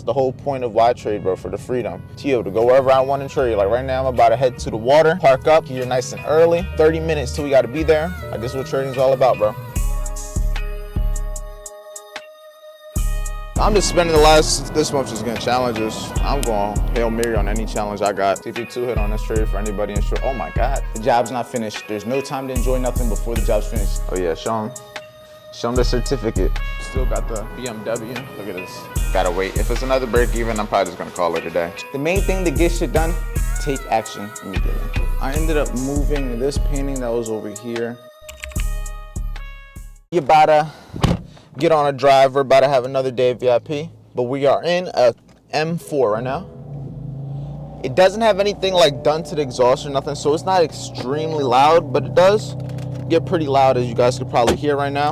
The whole point of why I trade, bro, for the freedom. To be able to go wherever I want to trade. Like right now, I'm about to head to the water, park up here nice and early. 30 minutes till we got to be there. Like, this is what trading's all about, bro. I'm just spending this month just getting challenges. I'm going Hail Mary on any challenge I got. TP2 hit on this trade for anybody in short. Oh my God. The job's not finished. There's no time to enjoy nothing before the job's finished. Oh yeah, show them the certificate. Still got the BMW. Look at this. Gotta wait. If it's another break even, I'm probably just gonna call it a day. The main thing to get shit done, take action immediately. I ended up moving this painting that was over here. You about to get on a drive. We're about to have another day of VIP, but we are in a M4 right now. It doesn't have anything like done to the exhaust or nothing, so it's not extremely loud, but it does get pretty loud, as you guys could probably hear right now.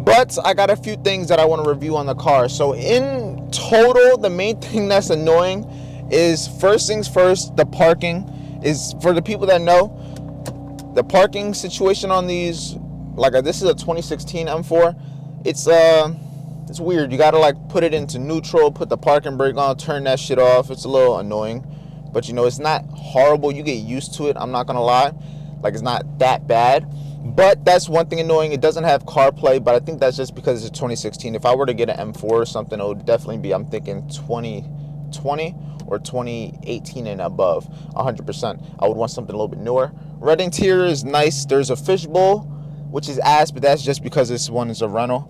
But I got a few things that I want to review on the car. So in total, the main thing that's annoying is, first things first, the parking is, for the people that know, the parking situation on these, like this is a 2016 M4. It's weird. You gotta like put it into neutral, put the parking brake on, turn that shit off. It's a little annoying, but you know, it's not horrible. You get used to it. I'm not gonna lie. Like, it's not that bad, but that's one thing annoying. It doesn't have CarPlay, but I think that's just because it's 2016. If I were to get an M4 or something, it would definitely be, I'm thinking 2020 or 2018 and above, 100%. I would want something a little bit newer. Red interior is nice. There's a fishbowl, which is ass, but that's just because this one is a rental.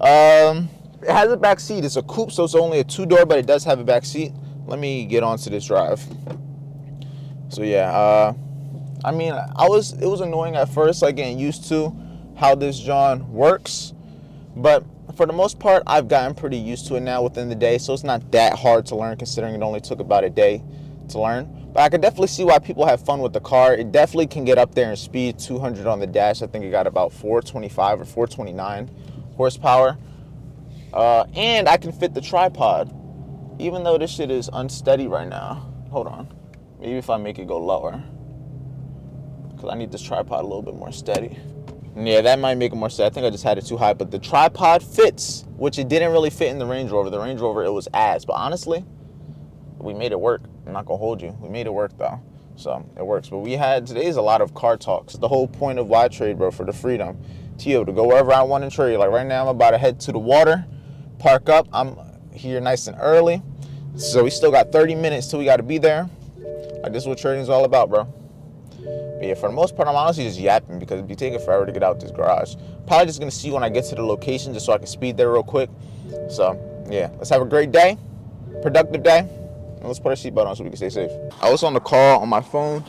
It has a back seat. It's a coupe, so it's only a 2-door, but it does have a back seat. Let me get onto this drive. So yeah, I mean, it was annoying at first, like getting used to how this John works, but for the most part, I've gotten pretty used to it now within the day, so it's not that hard to learn, considering it only took about a day to learn. But I could definitely see why people have fun with the car. It definitely can get up there in speed, 200 on the dash. I think it got about 425 or 429 horsepower. And I can fit the tripod, even though this shit is unsteady right now. Hold on. Maybe if I make it go lower, because I need this tripod a little bit more steady. Yeah, that might make it more steady. I think I just had it too high, but the tripod fits, which it didn't really fit in the Range Rover. The Range Rover, it was ass, but honestly, we made it work. I'm not gonna hold you. We made it work though, so it works. But today's a lot of car talks. The whole point of why I trade, bro, for the freedom. To be able to go wherever I want to trade. Like right now, I'm about to head to the water, park up. I'm here nice and early, so we still got 30 minutes till we got to be there. Like, this is what trading's all about, bro. But yeah, for the most part, I'm honestly just yapping because it'd be taking forever to get out this garage. Probably just gonna see when I get to the location, just so I can speed there real quick. So yeah, let's have a great day, productive day, and let's put our seatbelt on so we can stay safe. I was on the call on my phone,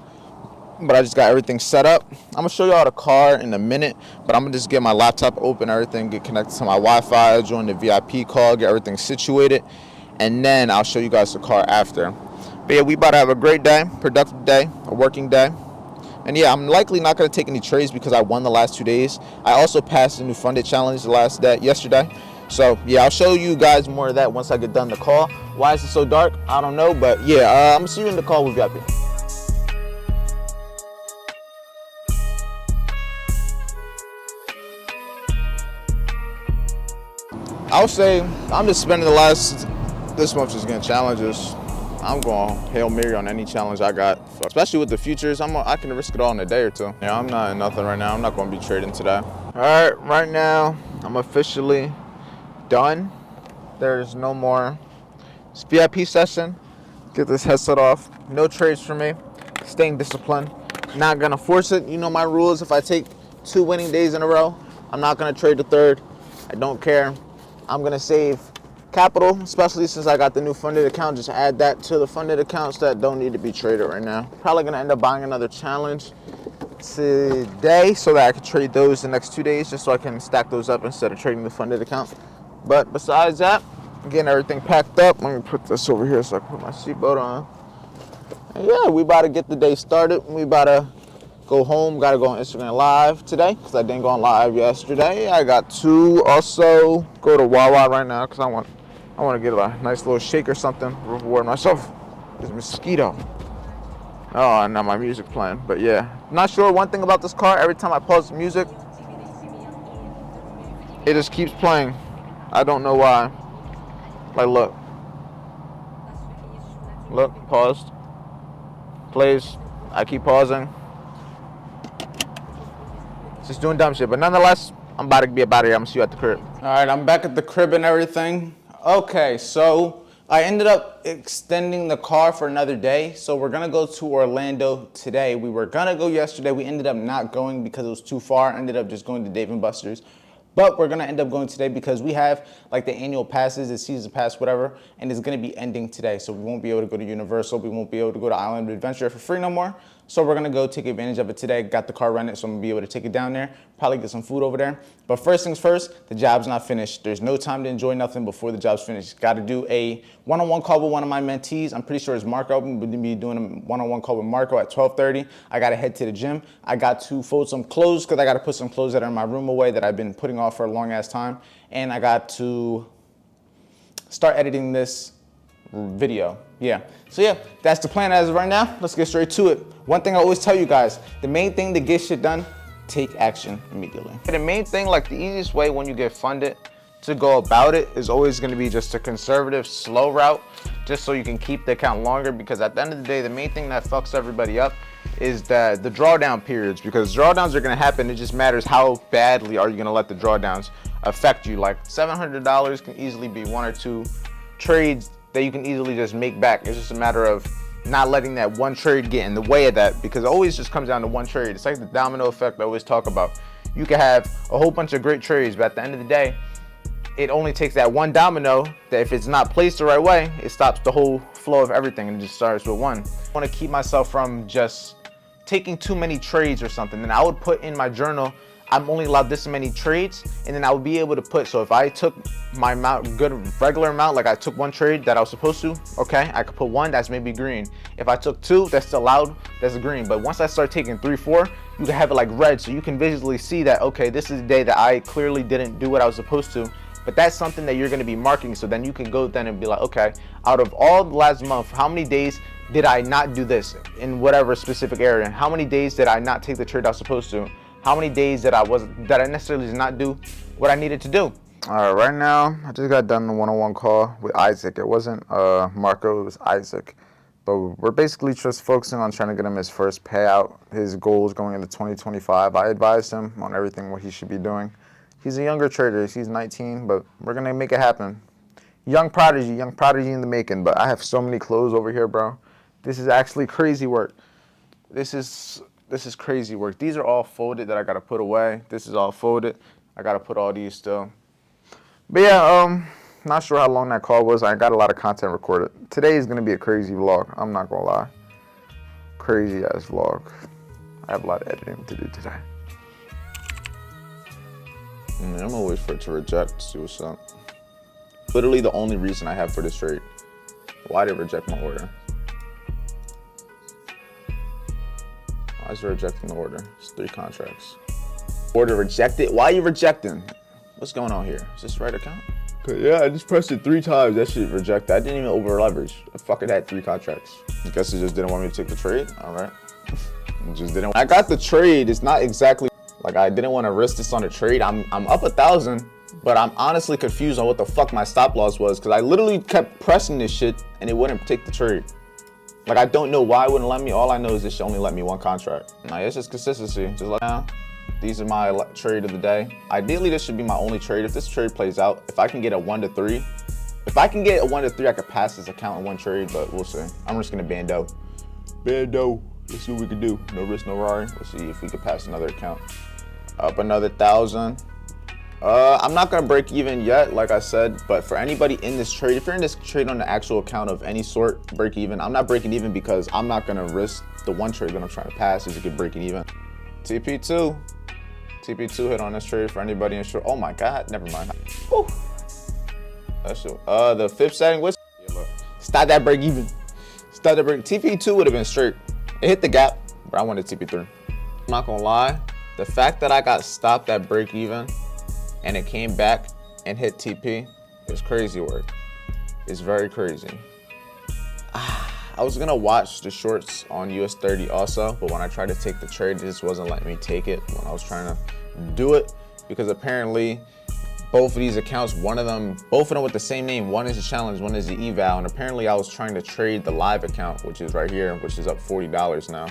but I just got everything set up. I'm gonna show y'all the car in a minute, but I'm gonna just get my laptop open, everything, get connected to my Wi-Fi, join the VIP call, get everything situated, and then I'll show you guys the car after. But yeah, we about to have a great day, productive day, a working day. And yeah, I'm likely not going to take any trades because I won the last 2 days. I also passed the new funded challenge yesterday. So yeah, I'll show you guys more of that once I get done the call. Why is it so dark? I don't know, but yeah, I'm going to see you in the call with VIP. I would say I'm just spending this month just getting challenges. I'm going Hail Mary on any challenge I got, especially with the futures. I can risk it all in a day or two. Yeah, I'm not in nothing right now. I'm not going to be trading today. All right, right now I'm officially done. There's no more VIP session. Get this headset off. No trades for me. Staying disciplined. Not gonna force it. You know my rules. If I take 2 winning days in a row, I'm not gonna trade the third. I don't care. I'm gonna save capital, especially since I got the new funded account. Just add that to the funded accounts that don't need to be traded right now. Probably gonna end up buying another challenge today so that I can trade those the next 2 days, just so I can stack those up instead of trading the funded account. But besides that, I'm getting everything packed up. Let me put this over here so I can put my seatbelt on. And yeah, we about to get the day started. We about to go home. Got to go on Instagram Live today because I didn't go on live yesterday. I got to also go to Wawa right now because I want to get a nice little shake or something, reward myself. This mosquito. Oh, and now my music playing. But yeah, not sure. One thing about this car, every time I pause the music, it just keeps playing. I don't know why. Like, look. Look, paused. Plays. I keep pausing. Just doing dumb shit. But nonetheless, I'm about to be about here. I'm gonna see you at the crib. All right, I'm back at the crib and everything. Okay, so I ended up extending the car for another day. So we're gonna go to Orlando today. We were gonna go yesterday. We ended up not going because it was too far. Ended up just going to Dave & Buster's. But we're gonna end up going today because we have like the annual passes, the season pass, whatever, and it's gonna be ending today. So we won't be able to go to Universal. We won't be able to go to Island of Adventure for free no more. So we're gonna go take advantage of it today. Got the car rented, so I'm gonna be able to take it down there, probably get some food over there. But first things first, the job's not finished. There's no time to enjoy nothing before the job's finished. Gotta do a one-on-one call with one of my mentees. I'm pretty sure it's Marco. I'm gonna be doing a one-on-one call with Marco at 12:30. I gotta head to the gym. I got to fold some clothes because I gotta put some clothes that are in my room away that I've been putting off for a long ass time. And I got to start editing this video. Yeah. So yeah, that's the plan as of right now. Let's get straight to it. One thing I always tell you guys, the main thing to get shit done, take action immediately. The main thing, like the easiest way when you get funded to go about it is always going to be just a conservative, slow route, just so you can keep the account longer, because at the end of the day, the main thing that fucks everybody up is that the drawdown periods, because drawdowns are going to happen. It just matters how badly are you going to let the drawdowns affect you. Like $700 can easily be one or two trades that you can easily just make back. It's just a matter of not letting that one trade get in the way of that, because it always just comes down to one trade. It's like the domino effect I always talk about. You can have a whole bunch of great trades, but at the end of the day, it only takes that one domino that if it's not placed the right way, it stops the whole flow of everything and it just starts with one. I want to keep myself from just taking too many trades or something. And I would put in my journal, I'm only allowed this many trades, and then I would be able to put, so if I took my amount, good regular amount, like I took one trade that I was supposed to, okay, I could put one, that's maybe green. If I took two, that's still allowed, that's green. But once I start taking 3, 4, you can have it like red, so you can visually see that, okay, this is the day that I clearly didn't do what I was supposed to. But that's something that you're gonna be marking, so then you can go then and be like, okay, out of all the last month, how many days did I not do this in whatever specific area? How many days did I not take the trade I was supposed to? How many days that I necessarily did not do what I needed to do? All right, right now, I just got done a one-on-one call with Isaac. It wasn't Marco, it was Isaac. But we're basically just focusing on trying to get him his first payout, his goals going into 2025. I advised him on everything what he should be doing. He's a younger trader, he's 19, but we're gonna make it happen. Young prodigy in the making, but I have so many clothes over here, bro. This is actually crazy work. This is crazy work. These are all folded that I gotta put away. This is all folded. I gotta put all these still. But yeah, not sure how long that call was. I got a lot of content recorded. Today is gonna be a crazy vlog. I'm not gonna lie. Crazy ass vlog. I have a lot of editing to do today. I'm gonna wait for it to reject, see what's up. Literally the only reason I have for this trade. Why did it reject my order? Why is it rejecting the order? It's 3 contracts. Order rejected? Why are you rejecting? What's going on here? Is this the right account? Okay, yeah, I just pressed it 3 times. That shit rejected. I didn't even over leverage. I fucking had 3 contracts. I guess it just didn't want me to take the trade. All right. It just didn't. I got the trade. It's not exactly like I didn't want to risk this on a trade. I'm up 1,000, but I'm honestly confused on what the fuck my stop loss was, because I literally kept pressing this shit and it wouldn't take the trade. Like, I don't know why it wouldn't let me. All I know is it should only let me 1 contract. Nah, it's just consistency. Just like now, these are my trade of the day. Ideally, this should be my only trade. If this trade plays out, if I can get a 1 to 3, if I can get a 1 to 3, I could pass this account in 1 trade, but we'll see. I'm just gonna bando. Let's see what we can do. No risk, no Rari. Let's see if we can pass another account. Up another 1,000. I'm not gonna break even yet, like I said, but for anybody in this trade, if you're in this trade on the actual account of any sort, break even. I'm not breaking even because I'm not gonna risk the 1 trade that I'm trying to pass is to get breaking even. TP2 hit on this trade for anybody in short. Oh my God, never mind. Whew. That's it. The 5th setting was stop that break even. Stop that break. TP2 would have been straight. It hit the gap, but I wanted TP3. I'm not gonna lie, the fact that I got stopped at break even and it came back and hit TP is crazy work. It's very crazy. I was gonna watch the shorts on US 30 also, but when I tried to take the trade, it just wasn't letting me take it when I was trying to do it, because apparently both of these accounts, both of them with the same name. One is the challenge, one is the eval. And apparently I was trying to trade the live account, which is right here, which is up $40 now,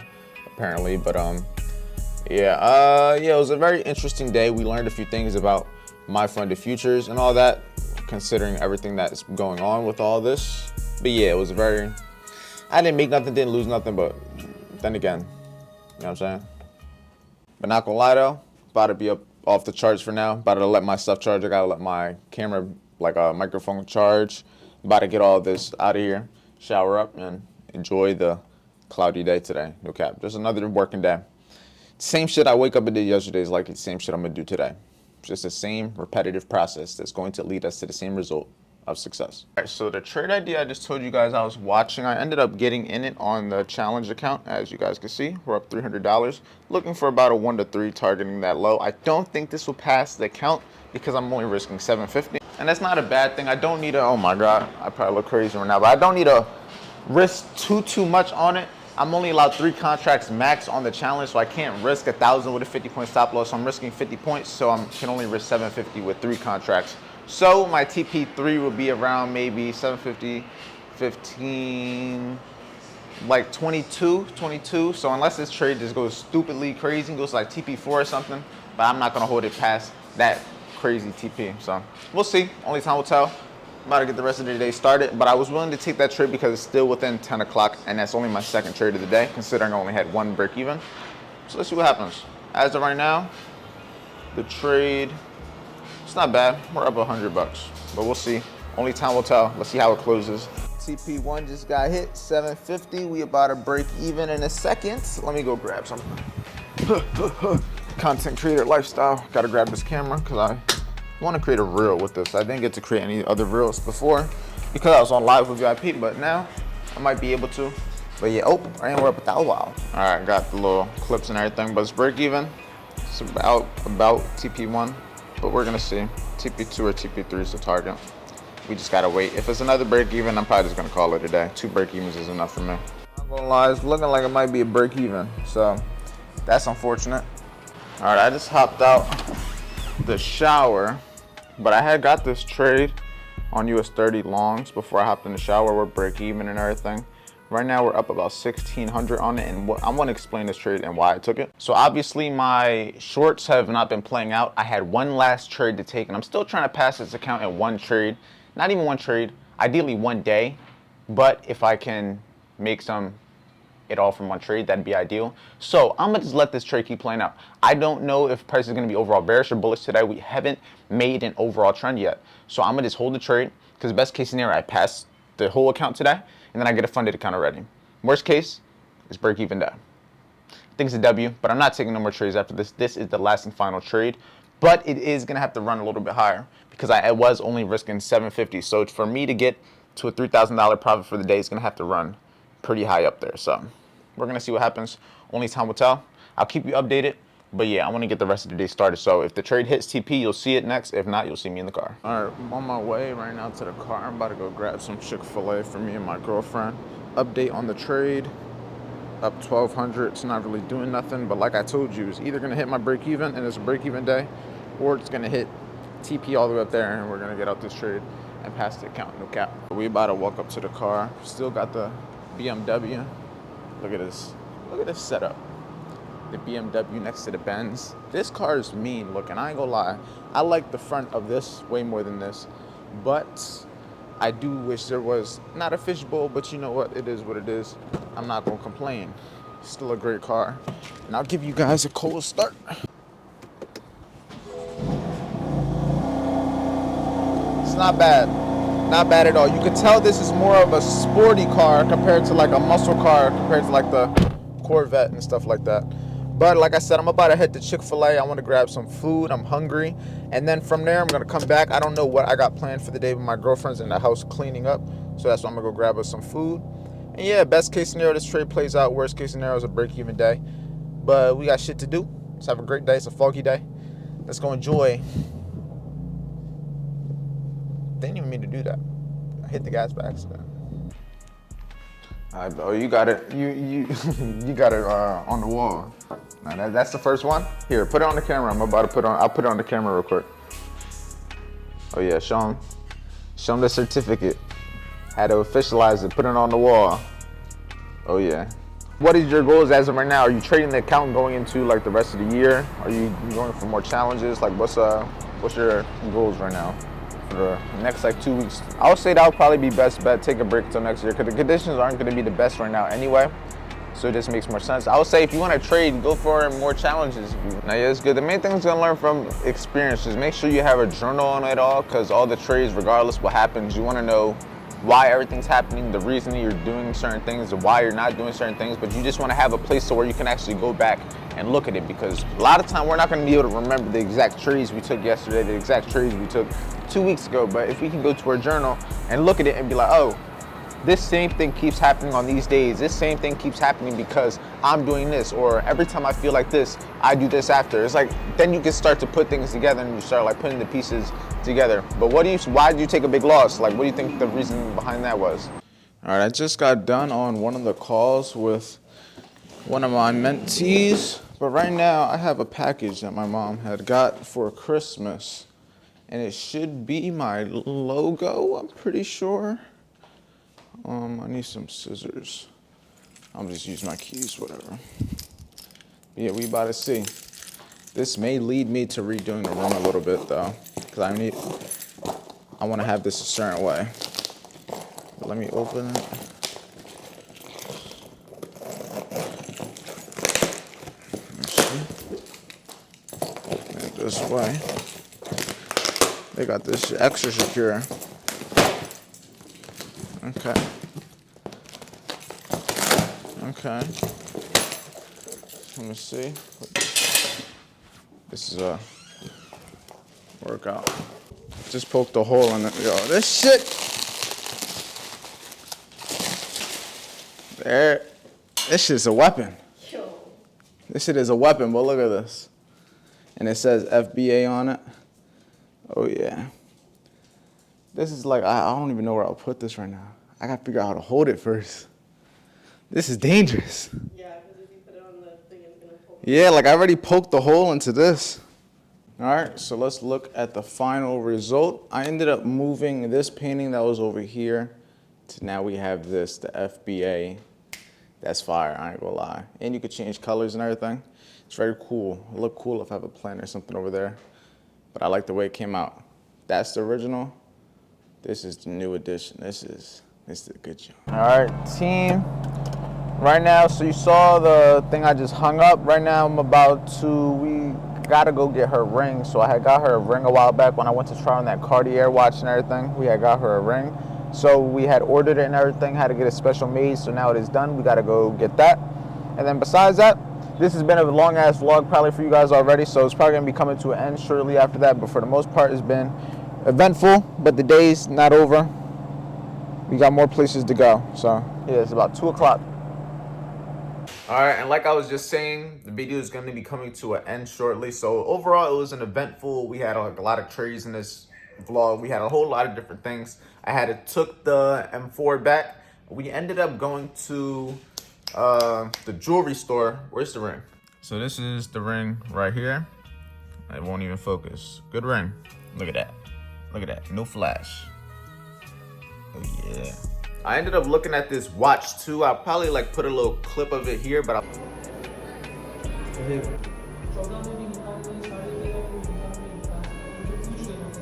apparently. But yeah, it was a very interesting day. We learned a few things about my funded futures and all that, considering everything that's going on with all this. But yeah, it was I didn't make nothing, didn't lose nothing, but then again, you know what I'm saying? But not gonna lie though, about to be up off the charts for now. About to let my stuff charge. I gotta let my camera, like a microphone, charge. About to get all this out of here, shower up, and enjoy the cloudy day today. No cap, just another working day. Same shit I wake up and did yesterday is like the same shit I'm gonna do today. Just the same repetitive process that's going to lead us to the same result of success. All right, so the trade idea I just told you guys I was watching, I ended up getting in it on the challenge account. As you guys can see, we're up $300, looking for about a 1 to 3, targeting that low. I don't think this will pass the account because I'm only risking $750, and that's not a bad thing. I don't need to, oh my God, I probably look crazy right now, but I don't need to risk too much on it. I'm only allowed 3 contracts max on the challenge, so I can't risk 1,000 with a 50-point stop loss. So I'm risking 50 points, so I can only risk 750 with 3 contracts. So my TP3 will be around maybe 750, 15, like 22. So unless this trade just goes stupidly crazy and goes like TP4 or something, but I'm not gonna hold it past that crazy TP. So we'll see, only time will tell. I'm about to get the rest of the day started, but I was willing to take that trade because it's still within 10 o'clock, and that's only my second trade of the day, considering I only had 1 break even. So let's see what happens. As of right now, the trade, it's not bad. We're up $100, but we'll see. Only time will tell. Let's see how it closes. TP1 just got hit, 750. We about to break even in a second. Let me go grab something. Content creator lifestyle. Got to grab this camera because I want to create a reel with this. I didn't get to create any other reels before because I was on live with VIP, but now I might be able to. But yeah, I ain't worried about that a while. All right, got the little clips and everything, but it's break even. It's about TP1, but we're gonna see. TP2 or TP3 is the target. We just gotta wait. If it's another break even, I'm probably just gonna call it a day. 2 break evens is enough for me. I'm not gonna lie, it's looking like it might be a break even, so that's unfortunate. All right, I just hopped out the shower, but I had got this trade on US 30 longs before I hopped in the shower. We're break even and everything. Right now we're up about 1,600 on it, and I want to explain this trade and why I took it. So obviously my shorts have not been playing out. I had one last trade to take, and I'm still trying to pass this account in 1 trade. Not even 1 trade, ideally 1 day, but if I can make it all from 1 trade, that'd be ideal. So I'm gonna just let this trade keep playing out. I don't know if price is gonna be overall bearish or bullish today. We haven't made an overall trend yet. So I'm gonna just hold the trade, because best case scenario, I pass the whole account today, and then I get a funded account already. Worst case is break even day. I think it's a W, but I'm not taking no more trades after this. This is the last and final trade, but it is gonna have to run a little bit higher because I was only risking 750. So for me to get to a $3,000 profit for the day, it's gonna have to run pretty high up there. So we're gonna see what happens. Only time will tell. I'll keep you updated, but yeah, I want to get the rest of the day started. So if the trade hits TP, you'll see it next. If not, you'll see me in the car. All right, I'm on my way right now to the car. I'm about to go grab some Chick-fil-A for me and my girlfriend. Update on the trade, up 1,200. It's not really doing nothing, but like I told you, it's either gonna hit my break even and it's a break even day, or it's gonna hit TP all the way up there and we're gonna get out this trade and pass the account, no cap. We about to walk up to the car. Still got the BMW. Look at this setup. The BMW next to the Benz. This car is mean looking, I ain't gonna lie. I like the front of this way more than this, but I do wish there was not a fishbowl, but you know what, it is what it is. I'm not gonna complain. Still a great car. And I'll give you guys a cold start. It's not bad. Not bad at all. You can tell this is more of a sporty car compared to like a muscle car, compared to like the Corvette and stuff like that. But like I said, I'm about to head to Chick-fil-A. I want to grab some food. I'm hungry. And then from there, I'm going to come back. I don't know what I got planned for the day, but my girlfriend's in the house cleaning up. So that's why I'm going to go grab us some food. And yeah, best case scenario, this trade plays out. Worst case scenario is a break-even day. But we got shit to do. Let's have a great day. It's a foggy day. Let's go enjoy. They didn't even mean to do that. I hit the gas by accident. All right, bro, you got it. You got it on the wall. Now that's the first one. Here, put it on the camera. I'll put it on the camera real quick. Oh yeah, show him the certificate. Had to officialize it, put it on the wall. Oh yeah. What is your goals as of right now? Are you trading the account going into like the rest of the year? Are you going for more challenges? Like what's your goals right now for the next like 2 weeks? I would say that would probably be best bet. Take a break till next year because the conditions aren't going to be the best right now anyway. So it just makes more sense. I would say if you want to trade, go for more challenges. Now yeah, it's good. The main thing is gonna learn from experience. Just make sure you have a journal on it all, because all the trades, regardless what happens, you want to know why everything's happening, the reason you're doing certain things, and why you're not doing certain things. But you just want to have a place to where you can actually go back and look at it, because a lot of time we're not going to be able to remember the exact trades we took yesterday, the exact trades we took 2 weeks ago. But if we can go to our journal and look at it and be like, oh, this same thing keeps happening on these days. This same thing keeps happening because I'm doing this, or every time I feel like this, I do this after. It's like, then you can start to put things together and you start like putting the pieces together. But why did you take a big loss? Like, what do you think the reason behind that was? All right, I just got done on one of the calls with one of my mentees, but right now I have a package that my mom had got for Christmas, and it should be my logo, I'm pretty sure. I need some scissors. I'll just use my keys, whatever. Yeah, we about to see. This may lead me to redoing the room a little bit though, because I want to have this a certain way. But let me open it. Let's see. Open it this way. They got this shit extra secure. Okay. Okay. Let me see. This is a workout. Just poked a hole in it. Yo, this shit. There. This shit's a weapon. This shit is a weapon, but look at this. And it says FBA on it. Oh yeah. This is like, I don't even know where I'll put this right now. I gotta figure out how to hold it first. This is dangerous. Yeah, because if you put it on the thing, it's gonna pull. Yeah, like I already poked the hole into this. All right, so let's look at the final result. I ended up moving this painting that was over here to now we have this, the FBA. That's fire, I ain't gonna lie. And you could change colors and everything. It's very cool. It'll look cool if I have a plan or something over there. But I like the way it came out. That's the original. This is the new edition. This is a good job. All right, team. Right now, so you saw the thing I just hung up. Right now, we gotta go get her ring. So I had got her a ring a while back when I went to try on that Cartier watch and everything. We had got her a ring. So we had ordered it and everything, had to get it special made. So now it is done. We gotta go get that. And then besides that, this has been a long ass vlog probably for you guys already. So it's probably gonna be coming to an end shortly after that. But for the most part, it's been eventful, but the day's not over. We got more places to go. So yeah, it's about 2 o'clock. All right, and like I was just saying, the video is going to be coming to an end shortly. So overall, it was an eventful. We had like a lot of trades in this vlog. We had a whole lot of different things. Took the M4 back. We ended up going to the jewelry store. Where's the ring? So this is the ring right here. It won't even focus. Good ring. Look at that. Look at that. No flash. Oh yeah. I ended up looking at this watch too. I'll probably like put a little clip of it here, but I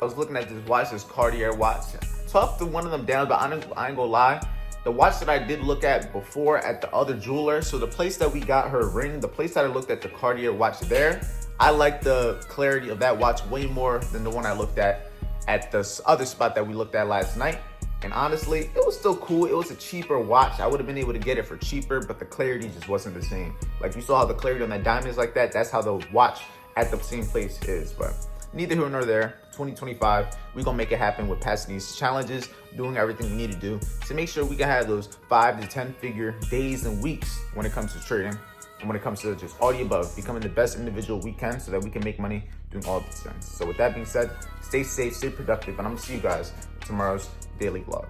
was looking at this watch, this Cartier watch. Tough to one of them down, but I ain't gonna lie. The watch that I did look at before at the other jeweler, so the place that we got her ring, the place that I looked at the Cartier watch there, I like the clarity of that watch way more than the one I looked at the other spot that we looked at last night. And honestly, it was still cool. It was a cheaper watch. I would have been able to get it for cheaper, but the clarity just wasn't the same. Like you saw how the clarity on that diamond is like that. That's how the watch at the same place is. But neither here nor there. 2025, we're gonna make it happen with passing these challenges, doing everything we need to do to make sure we can have those 5 to 10 figure days and weeks when it comes to trading. And when it comes to just all the above, becoming the best individual we can so that we can make money doing all these things. So with that being said, stay safe, stay productive, and I'm gonna see you guys in tomorrow's daily vlog.